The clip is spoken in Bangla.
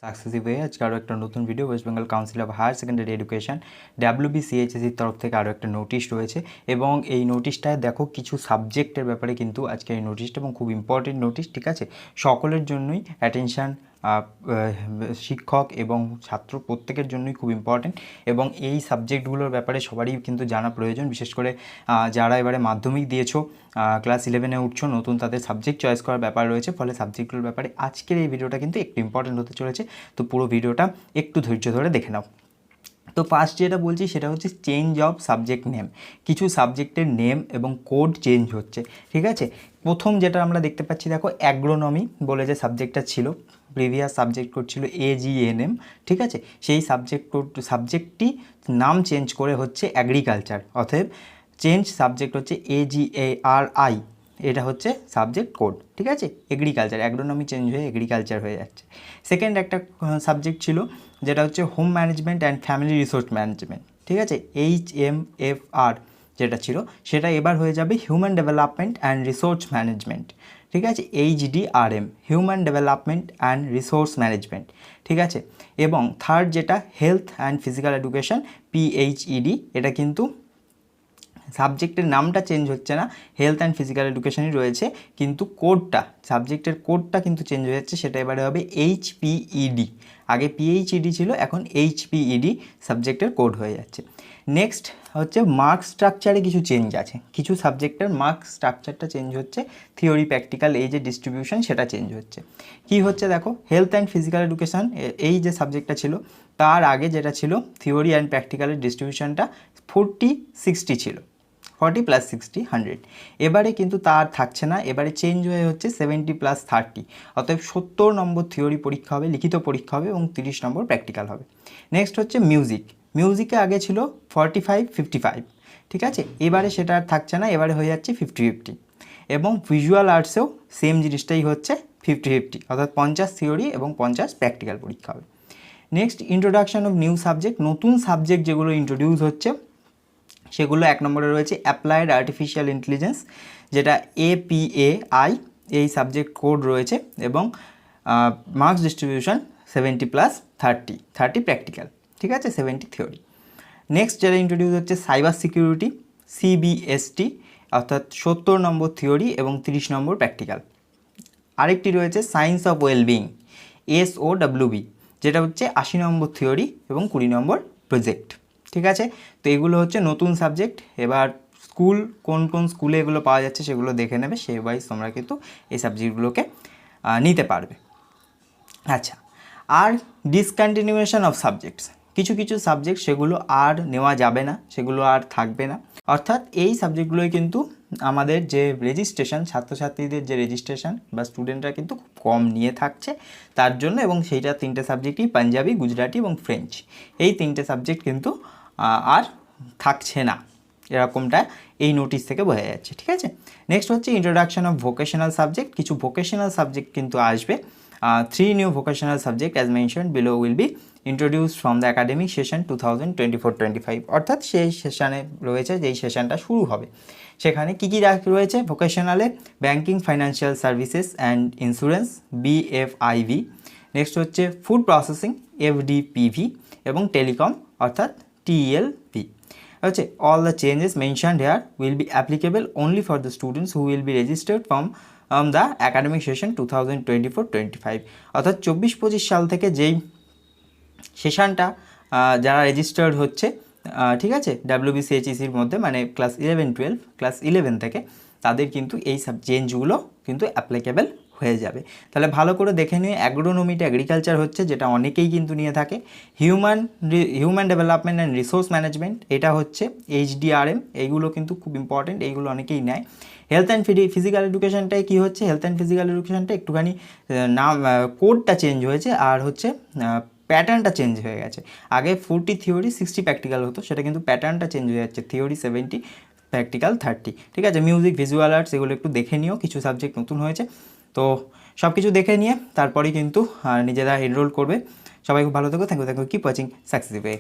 সাকসেসিভ হয়ে আজকে আরও একটা নতুন video. West Bengal council of higher secondary education WBCHSCর তরফ থেকে আরও একটা নোটিশ রয়েছে এবং এই নোটিশটায় দেখো কিছু সাবজেক্টের ব্যাপারে কিন্তু আজকে এই নোটিশটা এবং খুব ইম্পর্টেন্ট নোটিশ, ঠিক আছে, সকলের জন্যই অ্যাটেনশান, শিক্ষক এবং ছাত্র প্রত্যেকের জন্যই খুব ইম্পর্টেন্ট এবং এই সাবজেক্টগুলোর ব্যাপারে সবারই কিন্তু জানা প্রয়োজন। বিশেষ করে যারা এবারে মাধ্যমিক দিয়েছো, ক্লাস 11-এ উঠছো, নতুন তাদের সাবজেক্ট চয়েস করার ব্যাপার রয়েছে, ফলে সাবজেক্টগুলোর ব্যাপারে আজকের এই ভিডিওটা কিন্তু একটু ইম্পর্টেন্ট হতে চলেছে। তো পুরো ভিডিওটা একটু ধৈর্য ধরে দেখে নাও। তো ফার্স্ট যেটা বলছি সেটা হচ্ছে চেঞ্জ অফ সাবজেক্ট নেম। কিছু সাবজেক্টের নেম এবং কোড চেঞ্জ হচ্ছে, ঠিক আছে। প্রথম যেটা আমরা দেখতে পাচ্ছি, দেখো অ্যাগ্রোনমি বলে যে সাবজেক্টটা ছিল, প্রিভিয়াস সাবজেক্ট কোড ছিল AGNM, ঠিক আছে। সেই সাবজেক্টটি নাম চেঞ্জ করে হচ্ছে অ্যাগ্রিকালচার, অতএব চেঞ্জ সাবজেক্ট হচ্ছে AGARI, এটা হচ্ছে সাবজেক্ট কোড, ঠিক আছে। এগ্রিকালচার, অ্যাগ্রোনমি চেঞ্জ হয়ে এগ্রিকালচার হয়ে যাচ্ছে। সেকেন্ড একটা সাবজেক্ট ছিল যেটা হচ্ছে home management and family resource management, ঠিক আছে, HMFR যেটা ছিল সেটা এবার হয়ে যাবে human development and resource management, ঠিক আছে, HDRM, human development and resource management, ঠিক আছে। এবং থার্ড যেটা health and physical education, PHED, এটা কিন্তু সাবজেক্টের নামটা চেঞ্জ হচ্ছে না, হেলথ অ্যান্ড ফিজিক্যাল এডুকেশনই রয়েছে, কিন্তু কোডটা, সাবজেক্টের কোডটা কিন্তু চেঞ্জ হয়ে যাচ্ছে, সেটা এবারে হবে HPED। আগে PHED ছিল, এখন HPED সাবজেক্টের কোড হয়ে যাচ্ছে। নেক্সট হচ্ছে মার্ক স্ট্রাকচারে কিছু চেঞ্জ আছে, কিছু সাবজেক্টের মার্ক স্ট্রাকচারটা চেঞ্জ হচ্ছে, থিওরি প্র্যাকটিক্যাল এই যে ডিস্ট্রিবিউশন সেটা চেঞ্জ হচ্ছে। কি হচ্ছে দেখো, হেলথ অ্যান্ড ফিজিক্যাল এডুকেশন এই যে সাবজেক্টটা ছিল তার আগে যেটা ছিল থিওরি অ্যান্ড প্র্যাকটিক্যালের ডিস্ট্রিবিউশনটা 40-60 ছিল, 40 + 60 100। এবারে কিন্তু তার থাকছে না, এবারে চেঞ্জ হয়ে হচ্ছে 70 + 30, অতএব 70 নম্বর থিওরি পরীক্ষা হবে, লিখিত পরীক্ষা হবে এবং 30 নম্বর প্র্যাকটিক্যাল হবে। নেক্সট হচ্ছে মিউজিকে আগে ছিল 45-55, ঠিক আছে, এবারে সেটা আর থাকছে না, এবারে হয়ে যাচ্ছে 50-50। এবং ভিজুয়াল আর্টসেও সেম জিনিসটাই হচ্ছে 50-50, অর্থাৎ 50 থিওরি এবং 50 প্র্যাকটিক্যাল পরীক্ষা হবে। Next introduction of new subject, নতুন সাবজেক্ট যেগুলো ইন্ট্রোডিউস হচ্ছে সেগুলো এক নম্বরে রয়েছে অ্যাপ্লাইড আর্টিফিশিয়াল ইন্টেলিজেন্স, যেটা APAI, এই সাবজেক্ট কোড রয়েছে এবং মার্কস ডিস্ট্রিবিউশন 70 + 30 প্র্যাকটিক্যাল, ঠিক আছে, 70 থিওরি। নেক্সট যেটা ইন্ট্রোডিউস হচ্ছে সাইবার সিকিউরিটি, CBST, অর্থাৎ 70 নম্বর থিওরি এবং 30 নম্বর প্র্যাকটিক্যাল। আরেকটি রয়েছে সায়েন্স অফ ওয়েলবিং, SOWB, যেটা হচ্ছে 80 নম্বর থিওরি এবং 20 নম্বর প্রজেক্ট, ঠিক আছে। তো এগুলো হচ্ছে নতুন সাবজেক্ট। এবার কোন কোন স্কুলে এগুলো পাওয়া যাচ্ছে সেগুলো দেখে নেবে, সেই ওয়াইজ তোমরা কিন্তু এই সাবজেক্টগুলোকে নিতে পারবে। আচ্ছা, আর ডিসকন্টিনিউয়েশন অফ সাবজেক্টস, কিছু সাবজেক্ট সেগুলো আর নেওয়া যাবে না, সেগুলো আর থাকবে না, অর্থাৎ এই সাবজেক্টগুলোই কিন্তু আমাদের যে রেজিস্ট্রেশন, ছাত্রছাত্রীদের যে রেজিস্ট্রেশন বা স্টুডেন্টরা কিন্তু খুব কম নিয়ে থাকছে তার জন্য, এবং সেইটা 3টে সাবজেক্টই পাঞ্জাবি, গুজরাটি এবং ফ্রেঞ্চ, এই 3টে সাবজেক্ট কিন্তু আর থাকছে না, এরকমটা এই নোটিশ থেকে বোঝা যাচ্ছে, ঠিক আছে। নেক্সট হচ্ছে ইন্ট্রোডাকশন অফ ভোকেশনাল সাবজেক্ট, কিছু ভোকেশনাল সাবজেক্ট কিন্তু আসবে। 3 new vocational subject as mentioned below will be introduced from the academic session 2024-25, অর্থাৎ সেই সেশানে রয়েছে, যেই সেশনটা শুরু হবে সেখানে কী রয়েছে ভোকেশনালে, banking, financial services and insurance, BFIV। Next হচ্ছে ফুড প্রসেসিং, FDPV, এবং টেলিকম অর্থাৎ TLP। হচ্ছে all the changes mentioned here will be applicable only for the students who will be registered from the academic session 2024-25, অর্থাৎ 24-25 সাল থেকে যেই সেশনটা যারা রেজিস্টার্ড হচ্ছে, ঠিক আছে, WBCHECর মধ্যে, মানে ক্লাস 11-12, ক্লাস 11 থেকে তাদের কিন্তু এই সব চেঞ্জগুলো কিন্তু অ্যাপ্লিকেবল হয়ে যাবে। তাহলে ভালো করে দেখে নিয়ে, অ্যাগ্রোনমিটা এগ্রিকালচার হচ্ছে, যেটা অনেকেই কিন্তু নিয়ে থাকে। Human development and resource management, এটা হচ্ছে HDRM, এইগুলো কিন্তু খুব ইম্পর্টেন্ট, এইগুলো অনেকেই নেয়। হেলথ অ্যান্ড ফিজিক্যাল এডুকেশনটাই কী হচ্ছে, হেলথ অ্যান্ড ফিজিক্যাল এডুকেশনটা একটুখানি নাম, কোডটা চেঞ্জ হয়েছে, আর হচ্ছে প্যাটার্নটা চেঞ্জ হয়ে গেছে। আগে 40 থিওরি 60 প্র্যাকটিক্যাল হতো, সেটা কিন্তু প্যাটার্নটা চেঞ্জ হয়ে যাচ্ছে, থিওরি 70 প্র্যাকটিক্যাল 30, ঠিক আছে। মিউজিক, ভিজুয়াল আর্টস, এগুলো একটু দেখে নিও, কিছু সাবজেক্ট নতুন হয়েছে, তো সব কিছু দেখে নিয়ে তারপরেই কিন্তু নিজেরা এনরোল করবে। সবাই খুব ভালো থেকো, thank you, keep watching successive way.